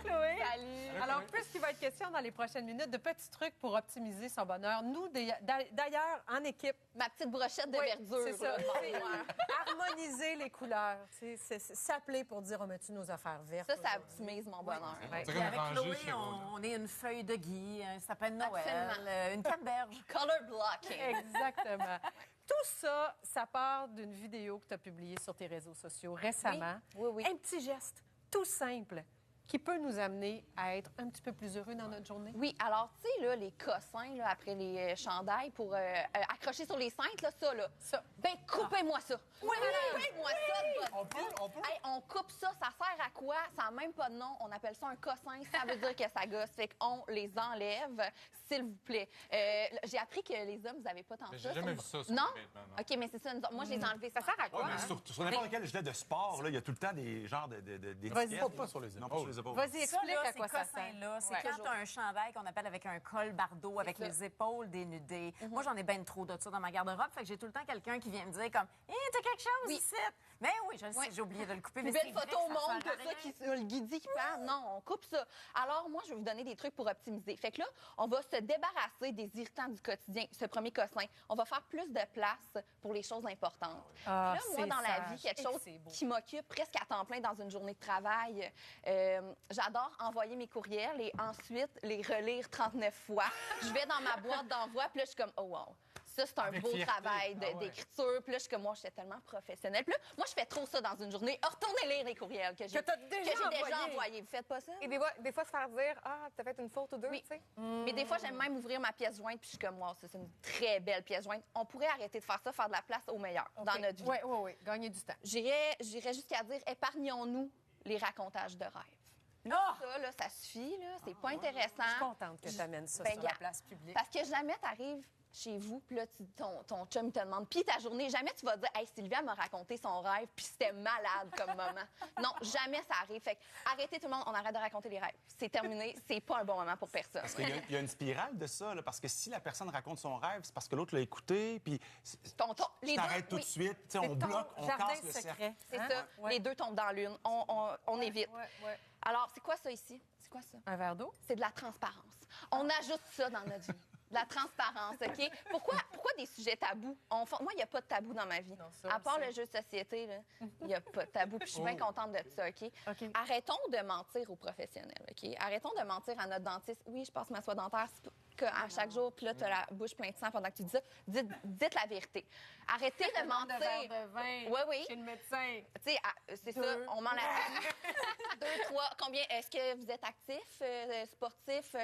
Chloé. Salut. Alors, puisqu'il va être question dans les prochaines minutes de petits trucs pour optimiser son bonheur, nous, d'ailleurs, en équipe, Ma petite brochette de verdure. c'est ça. là, Harmoniser les couleurs. C'est s'appeler pour dire, on met-tu nos affaires vertes? ça optimise mon bonheur. Ouais. Puis Avec avec Chloé, Chloé, on est une feuille de gui, un sapin de Noël, Absolument. une canneberge. Color blocking. Exactement. Tout ça, ça part d'une vidéo que tu as publiée sur tes réseaux sociaux récemment. Oui. Un petit geste tout simple qui peut nous amener à être un petit peu plus heureux dans notre journée. Oui, alors, tu sais, là, les cossins, là, après les chandails pour accrocher sur les cintres, là, ça, là. Ça. Ben, coupez-moi ça. Oui, coupez-moi ça de votre On peut? Hey, on coupe ça, ça sert à quoi? Ça n'a même pas de nom. On appelle ça un cossin. Ça veut dire que ça gosse. Fait qu'on les enlève, s'il vous plaît. J'ai appris que les hommes, vous n'avez pas tant Mais ça. j'ai jamais vu ça sur Non? les vêtements, non. OK, mais c'est ça. Moi, je les ai enlevés. Ça sert à quoi? Ouais, mais sur n'importe quel gilet de sport, là, il y a tout le temps des genres d'étiquettes. Pas sur les Non, pas sur les épaules. Vas-y, Ça, explique là, à quoi ces ça sert. cossins-là, c'est Ouais. quand tu as un chandail qu'on appelle avec un col bardeau, avec ça. les épaules dénudées. Moi, j'en ai bien trop de ça dans ma garde-robe. Fait que j'ai tout le temps quelqu'un qui vient me dire comme « Hé, t'as quelque chose Oui. ici? » Mais oui, je le sais, Oui. j'ai oublié de le couper. Une mais belle c'est vrai photo au que ça monde, sert à de ça, rien. qui, le guidi qui parle. Non, on coupe ça. Alors, moi, je vais vous donner des trucs pour optimiser. Fait que là, on va se débarrasser des irritants du quotidien, ce premier cossin. On va faire plus de place pour les choses importantes. Ah, Là, moi, c'est dans la sage. vie, quelque Et chose c'est beau. qui m'occupe presque à temps plein dans une journée de travail, j'adore envoyer mes courriels et ensuite les relire 39 fois. Je vais dans ma boîte d'envoi, puis là, je suis comme, oh wow. Ça, c'est un Avec beau fierté. travail Ah ouais. d'écriture. Puis là, je suis comme, moi, j'étais tellement professionnelle. Puis là, moi, je fais trop ça dans une journée. Retournez lire les courriels que j'ai t'as déjà envoyés. Vous faites pas ça? Et des fois, se faire dire, ah, t'as fait une faute ou deux, Oui. tu sais. Mais des fois, j'aime même ouvrir ma pièce jointe, puis je suis comme, wow, ça, c'est une très belle pièce jointe. On pourrait arrêter de faire ça, faire de la place au meilleur dans notre vie. Oui. Gagner du temps. J'irais jusqu'à dire, épargnons-nous les racontages de rêves. Là, ça suffit, là. C'est pas intéressant. Je suis contente que tu amènes ça Ben, sur la gars, place publique. Parce que jamais t'arrives chez vous, puis là, ton chum te demande, puis ta journée, jamais tu vas dire, hey, Sylvia m'a raconté son rêve, puis c'était malade comme moment. Non, jamais ça arrive. Fait que, arrêtez tout le monde, on arrête de raconter les rêves. C'est terminé, c'est pas un bon moment pour personne. Parce qu'il y a une spirale de ça, là, parce que si la personne raconte son rêve, c'est parce que l'autre l'a écouté, puis Les tu deux, t'arrêtes tout oui. de suite, tu sais, on ton bloque, on jardin casse le secret. cercle. C'est Hein? ça. Ouais. Les deux tombent dans l'une. On évite. Ouais. Alors, c'est quoi ça ici? C'est quoi ça? Un verre d'eau? C'est de la transparence. On ajoute ça dans notre vie. De la transparence, OK? Pourquoi des sujets tabous? Moi, il n'y a pas de tabou dans ma vie. Non, ça, à part on sait. le jeu de société, là, il n'y a pas de tabou. Puis je suis bien contente de ça, OK? OK. Arrêtons de mentir aux professionnels, OK? Arrêtons de mentir à notre dentiste. Oui, je passe ma soie dentaire à chaque jour, puis là, tu as la bouche pleine de sang pendant que tu dis ça. Dites la vérité. Arrêtez de mentir. de vin Oui. chez le médecin. Tu sais, c'est ça, on ment la 2, 3, combien? Est-ce que vous êtes actif, sportif?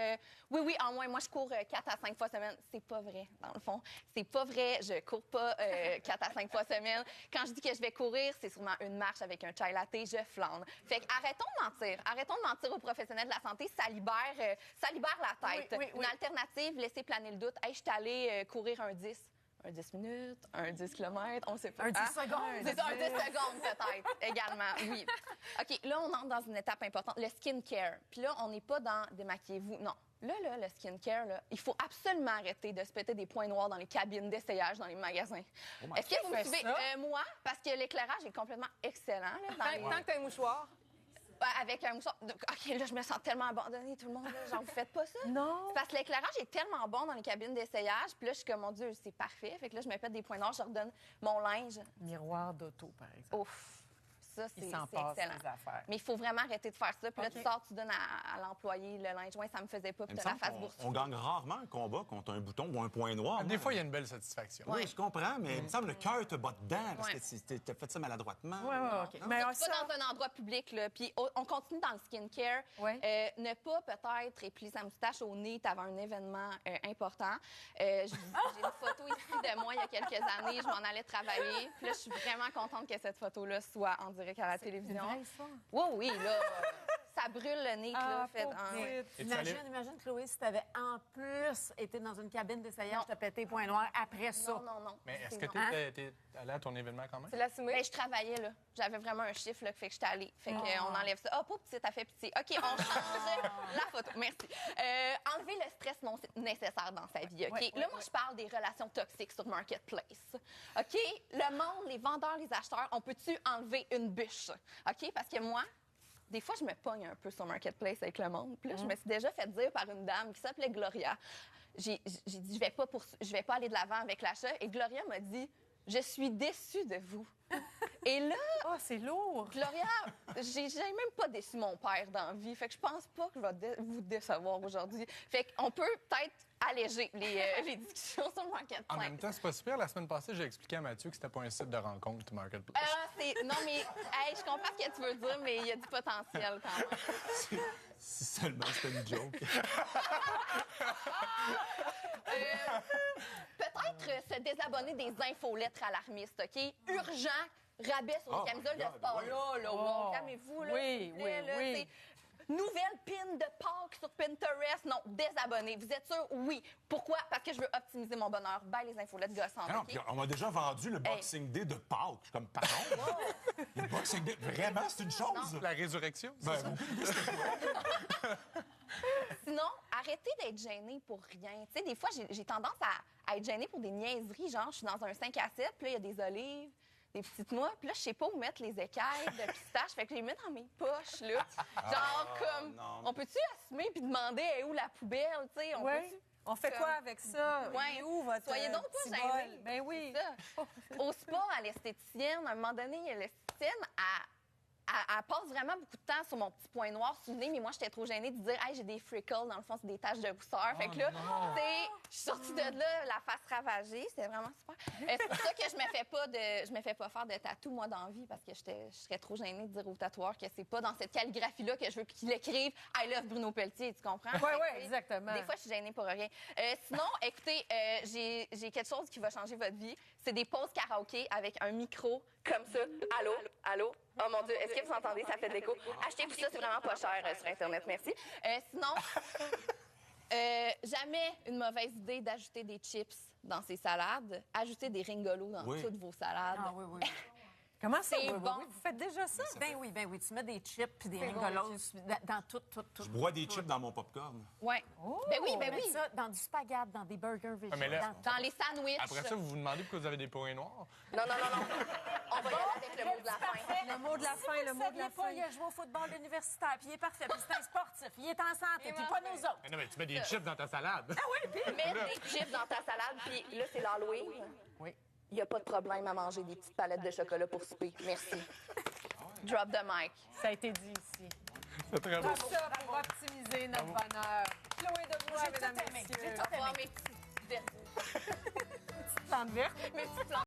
Oui, en moins. Moi, je cours 4 à 5 fois semaine. C'est pas vrai, dans le fond. C'est pas vrai. Je cours pas 4 à 5 fois semaine. Quand je dis que je vais courir, c'est sûrement une marche avec un chai latte. Je flâne. Fait que arrêtons de mentir. Arrêtons de mentir aux professionnels de la santé. Ça libère la tête. Oui. Une alternative, laissez planer le doute. Hey, je suis allée courir un 10. Un 10 minutes, un 10 km, on sait pas. Un 10 Hein? secondes. C'est ça, un 10 secondes peut-être, également, oui. OK, là, on entre dans une étape importante, le skincare. Puis là, on n'est pas dans démaquillez-vous, non. Là, le skincare, là, il faut absolument arrêter de se péter des points noirs dans les cabines d'essayage dans les magasins. Est-ce que vous me fais suivez? ça? Moi, parce que l'éclairage est complètement excellent. Là, dans les- Tant que t'as un mouchoir. avec un mouchoir. OK, là, je me sens tellement abandonnée, tout le monde. Là, genre, vous faites pas ça? Non. C'est parce que l'éclairage est tellement bon dans les cabines d'essayage. Puis là, je suis comme, mon Dieu, c'est parfait. Fait que là, je me pète des points noirs, je redonne mon linge. Miroir d'auto, par exemple. Ouf! Ça, c'est Il s'en c'est passe excellent. des affaires. Mais il faut vraiment arrêter de faire ça. Puis là, OK. tu sors, tu donnes à l'employé le linge. Ouais, ça me faisait pas. Puis Il me t'as la semble face qu'on boursouflée. on gagne rarement un combat contre un bouton ou un point noir. Des fois, il y a une belle satisfaction. Oui, je comprends, mais il me semble que le cœur te bat dedans parce Ouais. que tu as fait ça maladroitement. Oui, OK. Mais Surtout ça, pas dans un endroit public, là. Puis on continue dans le skincare. Ouais. Ne pas peut-être épiler sa moustache au nez avant un événement important. J'ai une photo ici de moi il y a quelques années. Je m'en allais travailler. Puis là, je suis vraiment contente que cette photo-là soit en direct à la télévision. vrai, ça? Oui, là. Ça brûle le nez, là. Fait, pauvre hein. petite. Imagine, Chloé, si tu avais en plus été dans une cabine d'essayage, t'as pété point noir après ça. Non. Mais est-ce C'est que non. tu es allé à ton événement quand même? C'est l'assumé. Ben, je travaillais, là. J'avais vraiment un chiffre, là, fait que j'étais allée. Fait qu'on enlève ça. Oh, pauvre petite, t'as fait pitié. OK, on change la photo. Merci. Enlever le stress non nécessaire dans sa vie, OK? Là, moi, je parle des relations toxiques sur Marketplace. OK? Le monde, les vendeurs, les acheteurs, on peut-tu enlever une bûche? OK? Parce que moi, des fois, je me pogne un peu sur Marketplace avec le monde. Puis là, je me suis déjà fait dire par une dame qui s'appelait Gloria. J'ai dit, je vais pas aller de l'avant avec l'achat. Et Gloria m'a dit, je suis déçue de vous. Et là, Oh, c'est lourd. Gloria, j'ai même pas déçu mon père dans la vie. Fait que je pense pas que je vais vous décevoir aujourd'hui. Fait qu'on peut peut-être alléger les discussions sur le Marketplace. En même temps, c'est pas super. La semaine passée, j'ai expliqué à Mathieu que c'était pas un site de rencontre, Marketplace. Non, mais hey, je comprends ce que tu veux dire, mais il y a du potentiel quand même. Si seulement c'était une joke. Peut-être se désabonner des infolettres alarmistes, OK? Urgent, rabais sur les camisoles de sport. Là, wow, calmez-vous, là. Oui, s'il vous plaît, oui, là, oui. t'sais. Nouvelle pin de Pâques sur Pinterest. Non, désabonner. Vous êtes sûr? Oui. Pourquoi? Parce que je veux optimiser mon bonheur. Bye les infolettes gossantes, Non, OK? puis on m'a déjà vendu le Boxing Day de Pâques. Je suis comme, pardon? Le Boxing Day, vraiment, c'est une chose? La résurrection? Ben, Sinon, arrêtez d'être gêné pour rien. Tu sais, des fois, j'ai tendance à être gênée pour des niaiseries. Genre, je suis dans un 5 à 7, puis là, il y a des olives, des petites noix, puis là, je sais pas où mettre les écailles de pistache. Fait que je les mets dans mes poches, là. Genre, comme, non. on peut-tu assumer puis demander est où la poubelle, tu sais? Oui. On fait quoi avec ça? Ouais. Il est où votre Soyez donc pas petit gênés. bol? Ben oui. Ça. Au spa, à l'esthéticienne, à un moment donné, l'esthéticienne, elle passe vraiment beaucoup de temps sur mon petit point noir sous le nez, mais moi, j'étais trop gênée de dire « Hey, j'ai des freckles. » Dans le fond, c'est des taches de rousseur. Fait que là, tu sais, je suis sortie de là, la face ravagée. C'était vraiment super. C'est pour ça que je me fais pas faire de tatou, moi, dans la vie, parce que je serais trop gênée de dire au tatoueur que c'est pas dans cette calligraphie-là que je veux qu'il écrive « I love Bruno Pelletier », tu comprends? Oui, Fait que, oui, tu sais, exactement. Des fois, je suis gênée pour rien. Sinon, écoutez, j'ai quelque chose qui va changer votre vie. C'est des pauses karaoké avec un micro comme ça. Allô? Allô? Oh mon Dieu, est-ce que vous entendez? Ça fait de l'écho. Achetez-vous ça, c'est vraiment pas cher sur Internet, merci. Sinon, jamais une mauvaise idée d'ajouter des chips dans ses salades. Ajoutez des ringolos dans toutes vos salades. Ah oui, oui. Comment ça? C'est Oui, bon. oui, vous faites déjà ça? Ben oui. Tu mets des chips puis des ringolos dans tout. Je bois des chips dans mon popcorn. Ouais. Ben oui, ben oui. Ça, dans du spaghetti, dans des burgers végétaux. mais là- Dans les sandwichs. Après ça, vous vous demandez pourquoi vous avez des points noirs? Non. On va y aller avec le mot de la fin. Le mot de la fin, le mot de la pas, fin. il a joué au football universitaire, puis il est parfait, puis c'est un sportif, il est en santé, puis pas nous autres. Mais non, mais tu mets des chips dans ta salade. Mets des chips dans ta salade, puis là, c'est l'Halloween. Oui. Il n'y a pas de problème à manger des petites palettes de chocolat pour souper. Merci. Drop the mic. Ça a été dit ici. C'est très beau. Tout ça pour optimiser notre bonheur. Chloé de Bois, mesdames et messieurs. Au revoir, mes petites vertus. Plante verte. Mes petites plantes.